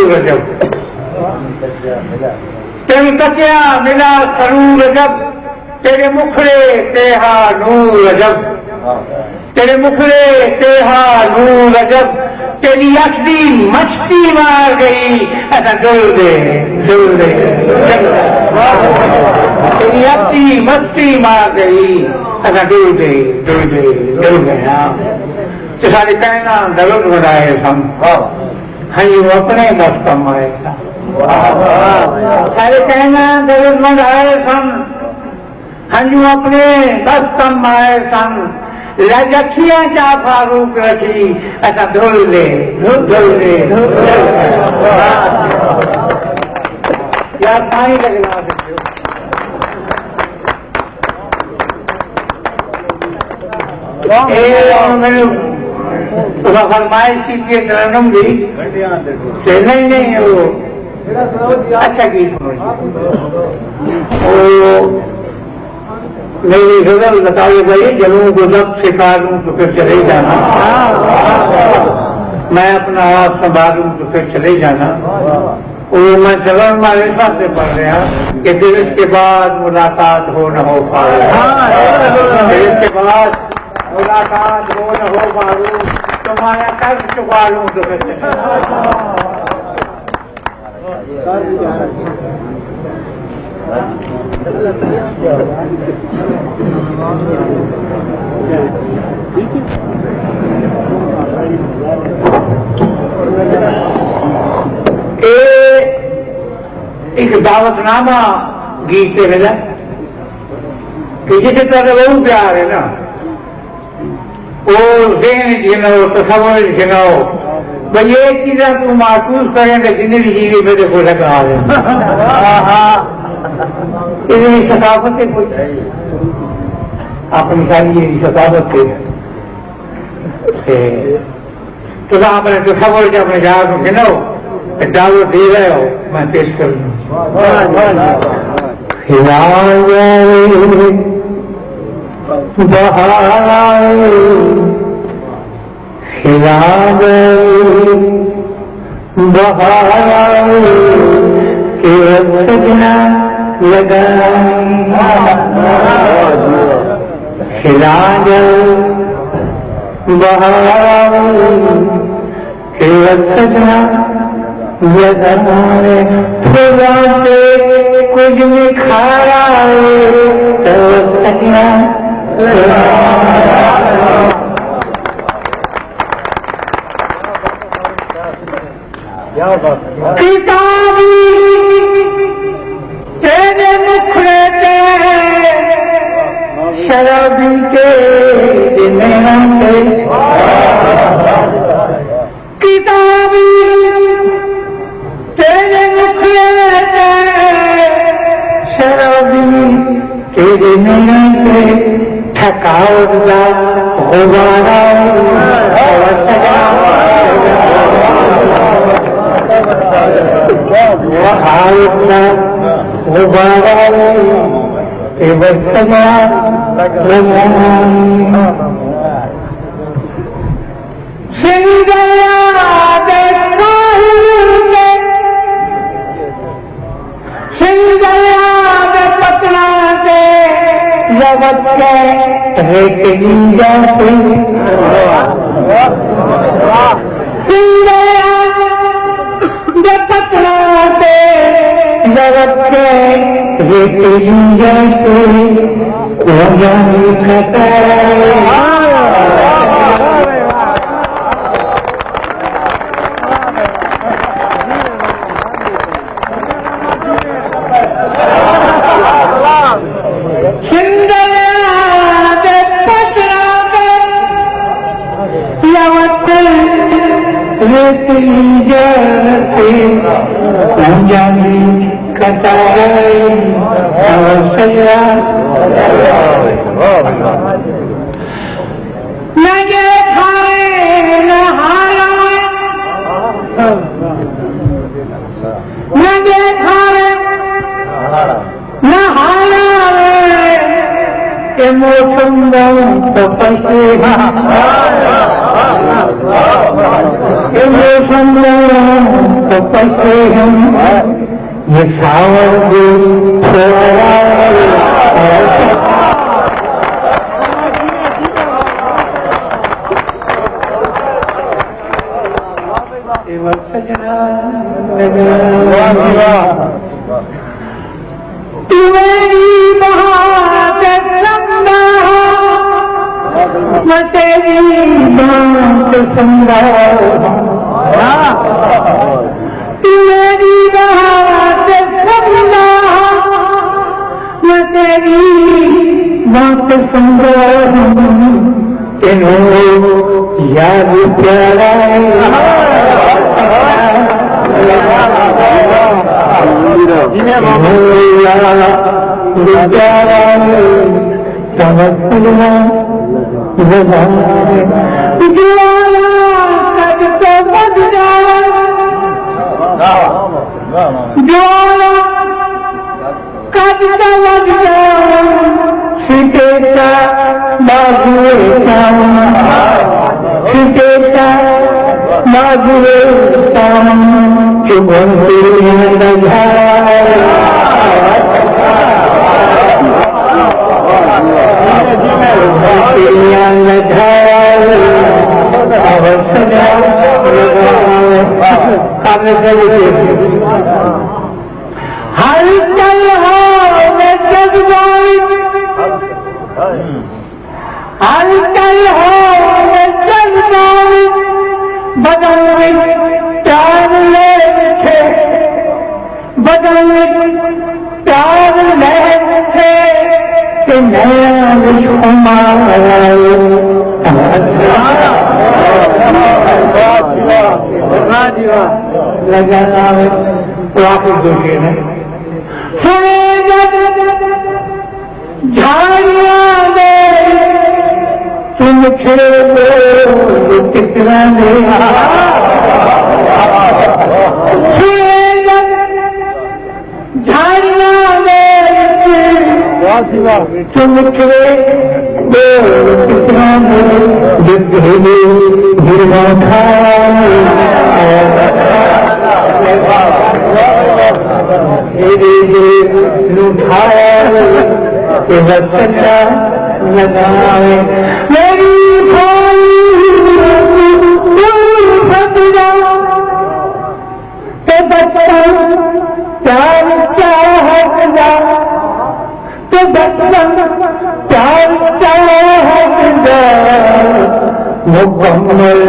رجب تین تکیا ملا سرور رجب تیرے مکھڑے تیہا نور رجب تیرے مکھڑے تیہا نور رجب تیری اکھڑی مچھتی مار گئی ایسا ڈول دے تیری اکھڑی مچھتی مار گئی ایسا ڈول گیا تو سارے کہنا دلت بڑھائے سن ہاں وہ اپنے بس کم آئے سارے کہنا دلت بڑھائے سن ہاں اپنے بس کم آئے سن لجکیاں چا فاروق رکھی ایسا دھل دے یار پانی لگنا فرمائش کی ترنم دی نہیں وہ اچھا گیت میری غزل بتائیے بھائی جلوں کو جب سکھالوں تو پھر چلے جانا میں اپنا آواز سنبھالوں تو پھر چلے جانا وہ میں چلن والے ساتھ سے پڑھ رہا کہ پھر اس کے بعد ملاقات ہو نہ ہو پائے پھر اس کے بعد ملاقات ہو نہ ہو پاؤں تمہارا قرض چکا لوں تو پھر ایک دعوت نامہ گیت سے ملا کہ جس طرح وہ پیار ہے نا وہ ذہن جنو تصور جنو بھائی ایک چیزیں تو محسوس کریں کہ زندگی جیوی میرے کو لگا یہ ثقافت اپنی ساری ثقافت تو آپ نے تصور کے اپنے جہاز کو گنو دعوت دے رہے ہو میں پیش کر لوں سجنا لگا خلاج بہار کے سجنا لگا پھولا سے کچھ بھی کھایا تو سجنا تیرے مکھڑے شرابی کے کتابی تیرے مکھڑے شرابی تیرے سے تھکاوٹ کا غبارہ پتنا سے جگت پتنا سے جگت موسم تو پسے ہم یہ ساور تیری بات سمجھا میں تیری بات سمجھا تیری بات سمجھا میں تیری بات سمجھا یاد پیارا مکمل